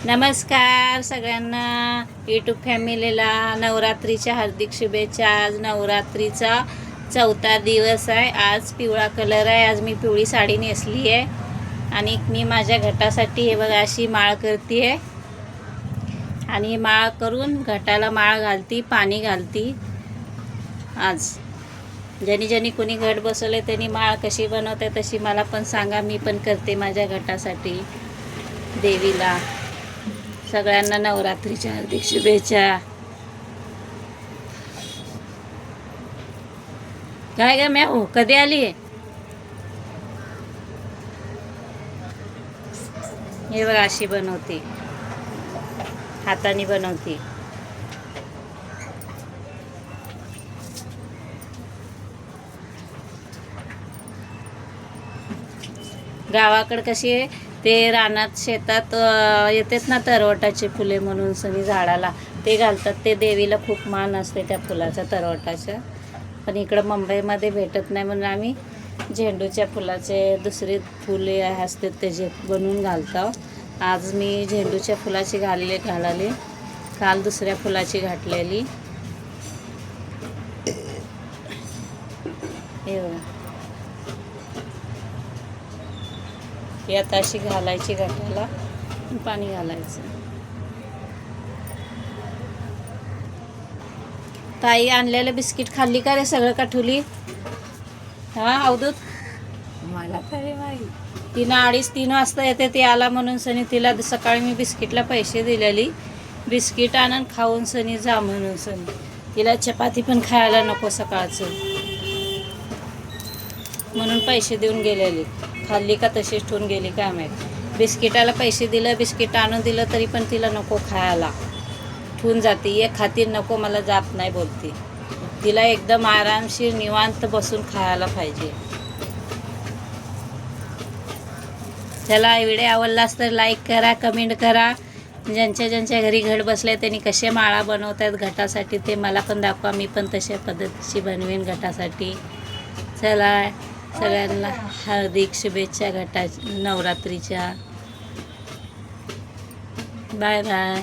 नमस्कार सगळ्यांना, यूट्यूब फॅमिलीला नवरात्रीच्या हार्दिक शुभेच्छा। आज नवरात्रीचा 4था दिवस आहे। आज पिवळा कलर आहे। आज मी पिवळी साडी नेसली आहे आणि मी माझ्या घटासाठी हे बघा अशी माळ करते आहे आणि माळ करून घटाला माळ घालती, पाणी घालती। आज ज्यांनी ज्यांनी कोणी घट बसवले त्यांनी माळ कशी बनवते तशी मला पण सांगा, मी पण करते माझ्या घटासाठी देवीला। सगळ्यांना नवरात्रीच्या हार्दिक शुभेच्छा। काय ग म्या कधी आली आहे? हे बघा अशी बनवते, हाताने बनवते। गावाकडे कशी आहे ते रानात शेतात येतात ना तरवटाचे फुले म्हणून सनी झाडाला ते घालतात। ते देवीला खूप मान असते त्या फुलाचा, तरवटाच्या। पण इकडं मुंबईमध्ये भेटत नाही म्हणून आम्ही झेंडूच्या फुलाचे दुसरे फुले असतात त्याचे बनवून घालतो। आज मी झेंडूच्या फुलाची घालाली, काल दुसऱ्या फुलाची घातलेली। हे आता अशी घालायची घटाला, पाणी घालायचं। ताई आणलेलं बिस्किट खाल्ली का रे सगळं का ठुली? हा अवधूत, मला तरी माहिती तिनं 2:30-3 वाजता येते ती आला म्हणून सनी तिला सकाळी मी बिस्किटला पैसे दिलेली, बिस्किट आणून खाऊन सनी जा म्हणून सनी तिला चपाती पण खायला नको सकाळचं म्हणून पैसे देऊन गेलेली। खाल्ली का तशीच ठेवून गेली काय माहीत। बिस्किटाला पैसे दिलं, बिस्किट आणून दिलं तरी पण तिला नको खायला, ठेवून जाते। एक खातीर नको मला जात नाही बोलते। तिला एकदम आरामशीर निवांत बसून खायला पाहिजे। चला, व्हिडिओ आवडलास तर लाईक करा, कमेंट करा। ज्यांच्या ज्यांच्या घरी घट बसले त्यांनी कसे माळा बनवतात घटासाठी ते मला पण दाखवा, मी पण तशा पद्धतीची बनवेन घटासाठी। चला, सगळ्यांना हार्दिक शुभेच्छा नवरात्रीच्या। Bye bye.